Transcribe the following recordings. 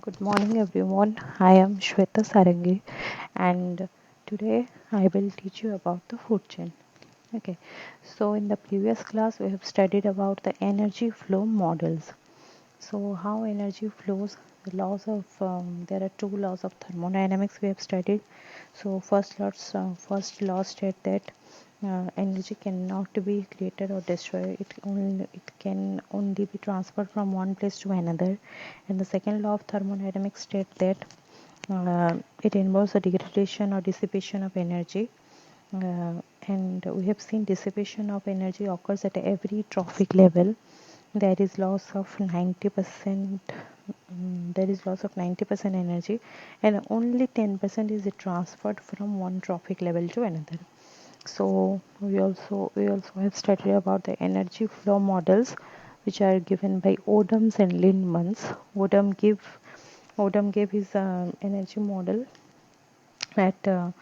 Good morning, everyone. I am Shweta Sarangi, and today I will teach you about the food chain. Okay, so in the previous class, we have studied about the energy flow models. So, how energy flows, the laws of there are two laws of thermodynamics we have studied. So, first law state that energy cannot be created or destroyed. It can only be transferred from one place to another. And the second law of thermodynamics state that it involves the degradation or dissipation of energy. And we have seen dissipation of energy occurs at every trophic level. There is loss of 90%. There is loss of 90% energy, and only 10% is transferred from one trophic level to another. So we also have studied about the energy flow models, which are given by Odoms and Lindmans. Odom gave his energy model at a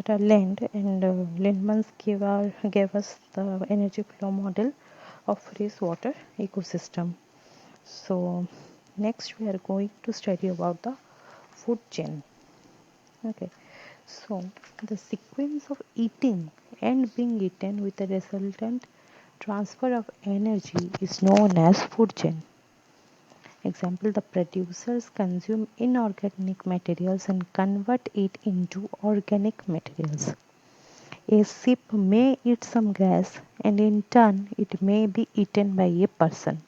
land, and Lindmans gave us the energy flow model of freshwater ecosystem. So next we are going to study about the food chain. Okay, so the sequence of eating and being eaten with the resultant transfer of energy is known as food chain. Example, the producers consume inorganic materials and convert it into organic materials. A sheep may eat some grass, and in turn it may be eaten by a person.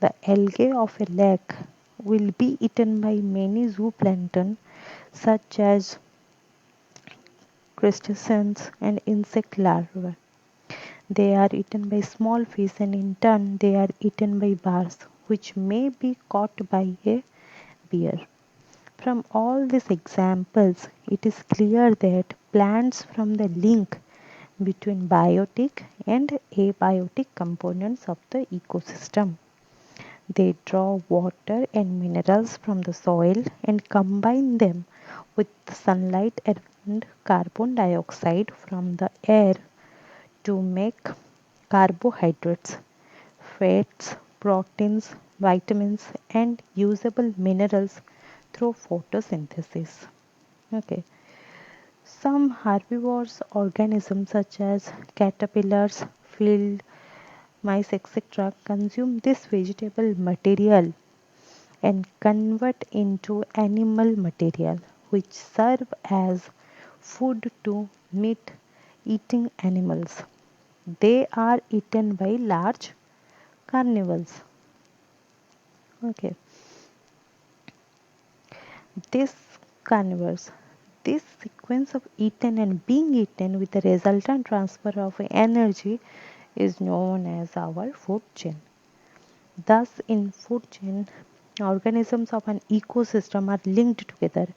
The algae of a lake will be eaten by many zooplankton such as crustaceans and insect larvae. They are eaten by small fish, and in turn they are eaten by bars, which may be caught by a bear. From all these examples, it is clear that plants from the link between biotic and abiotic components of the ecosystem. They draw water and minerals from the soil and combine them with sunlight and carbon dioxide from the air to make carbohydrates, fats, proteins, vitamins, and usable minerals through photosynthesis. Okay. Some herbivorous organisms such as caterpillars, field mice, etc., consume this vegetable material and convert into animal material, which serve as food to meat eating animals. They are eaten by large carnivores. Okay, this carnivores. This sequence of eaten and being eaten with the resultant transfer of energy is known as our food chain. Thus, in food chain, organisms of an ecosystem are linked together.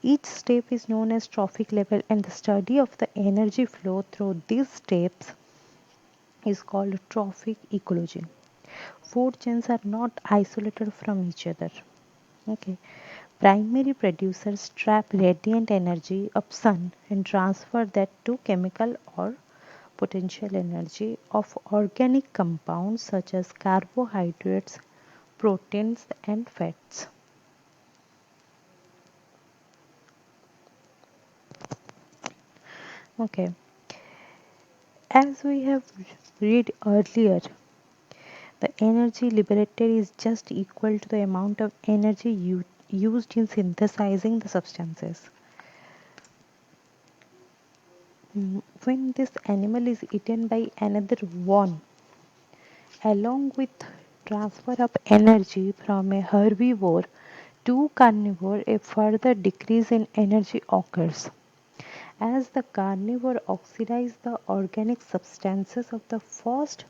Each step is known as trophic level, and the study of the energy flow through these steps is called trophic ecology. Food chains are not isolated from each other. Okay. Primary producers trap radiant energy of sun and transfer that to chemical or potential energy of organic compounds such as carbohydrates, proteins, and fats. Okay, as we have read earlier, the energy liberated is just equal to the amount of energy used in synthesizing the substances. When this animal is eaten by another one, along with transfer of energy from a herbivore to carnivore, a further decrease in energy occurs. As the carnivore oxidizes the organic substances of the first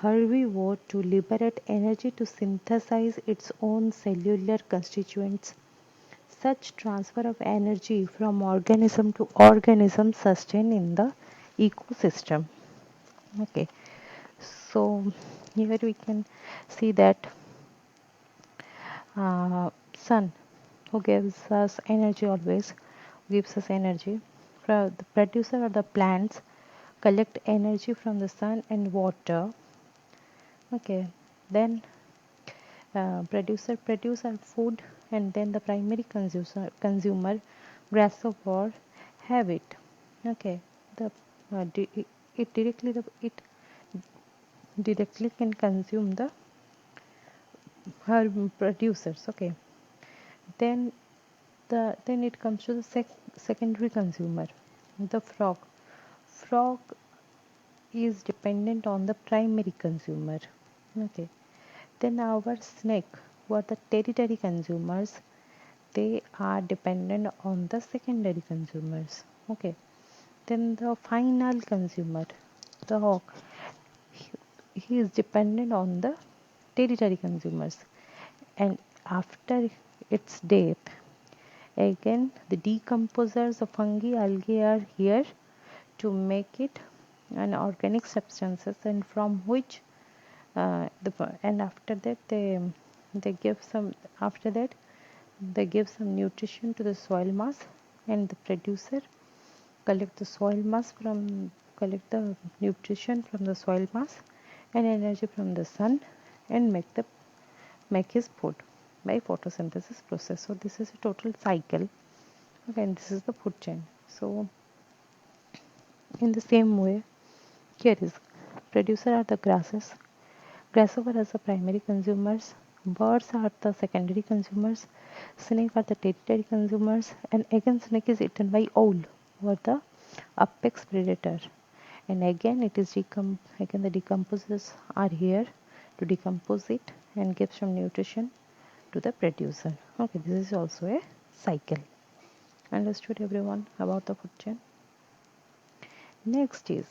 herbivore to liberate energy to synthesize its own cellular constituents, such transfer of energy from organism to organism sustain in the ecosystem. Okay, so here we can see that sun, who gives us energy always, gives us energy. The producer or the plants collect energy from the sun and water. Okay, then Producer produce our food, and then the primary consumer grasshopper have it. Okay, the it directly it directly can consume the her producers. Okay, then then it comes to the secondary consumer, the frog is dependent on the primary consumer. Okay, then our snake, who are the territory consumers, they are dependent on the secondary consumers. Okay, then the final consumer, the hawk, he is dependent on the territory consumers. And after its death, again the decomposers of fungi, algae are here to make it an organic substances, and from which and after that they give some, after that they give some nutrition to the soil mass, and the producer collect the soil mass from collect the nutrition from the soil mass and energy from the sun, and make his food by photosynthesis process. So this is a total cycle. Okay, and this is the food chain. So in the same way, here is producer are the grasses, grasshopper are the primary consumers, birds are the secondary consumers, snake are the tertiary consumers, and again snake is eaten by owl, who are the apex predator. And again it is again the decomposers are here to decompose it and give some nutrition to the producer. Okay, this is also a cycle. Understood everyone about the food chain? Next is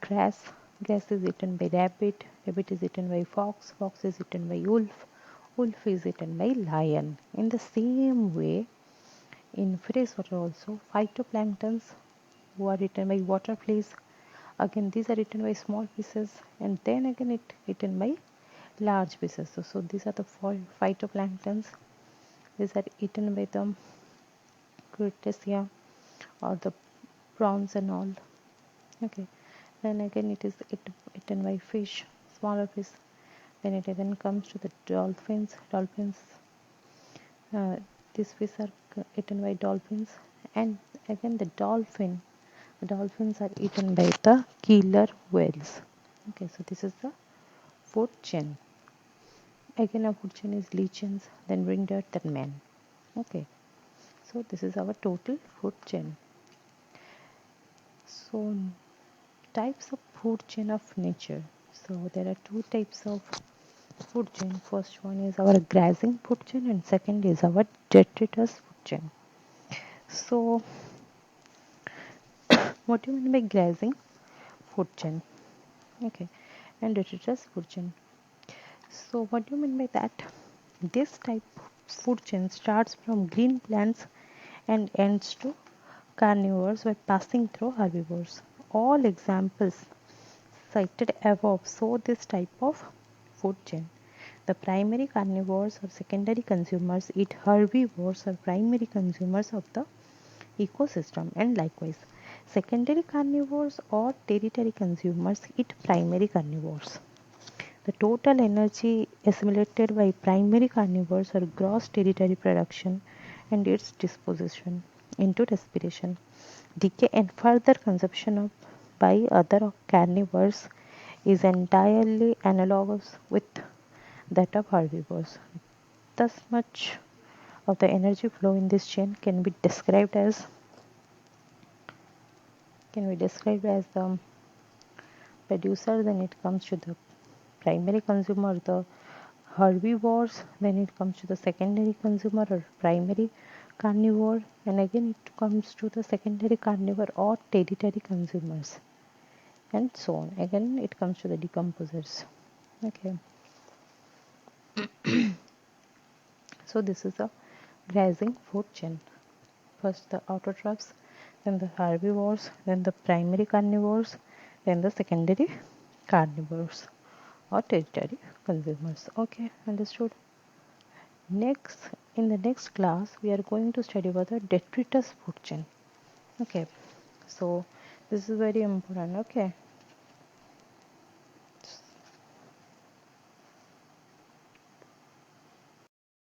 grass. Grass is eaten by rabbit, rabbit is eaten by fox, fox is eaten by wolf, wolf is eaten by lion. In the same way, in freshwater also, phytoplanktons who are eaten by water fleas, again these are eaten by small pieces, and then again it eaten by large pieces. So these are the phytoplanktons. These are eaten by the crustacea or the prawns and all. Okay, then again it is eaten by fish, smaller fish. Then it again comes to the dolphins. Uh, these fish are eaten by dolphins, and again the dolphins are eaten by the killer whales. Okay, so this is the food chain. Again a food chain is legions, then reindeer, then man. Okay, so this is our total food chain. So types of food chain of nature. So there are two types of food chain. First one is our grazing food chain, and second is our detritus food chain. So what do you mean by grazing food chain? Okay, and detritus food chain. So what do you mean by that? This type of food chain starts from green plants and ends to carnivores by passing through herbivores. All examples cited above show this type of food chain. The primary carnivores or secondary consumers eat herbivores or primary consumers of the ecosystem, and likewise secondary carnivores or tertiary consumers eat primary carnivores. The total energy assimilated by primary carnivores are gross tertiary production and its disposition into respiration, decay, and further consumption of by other carnivores is entirely analogous with that of herbivores. Thus much of the energy flow in this chain can be described as the producer, then it comes to the primary consumer, the herbivores, then it comes to the secondary consumer or primary carnivore, and again it comes to the secondary carnivore or tertiary consumers, and so on. Again it comes to the decomposers. Okay, so this is a grazing food chain. First the autotrophs, then the herbivores, then the primary carnivores, then the secondary carnivores or tertiary consumers. Okay, understood? Next, in the next class, we are going to study about the detritus food chain. Okay, so this is very important. Okay,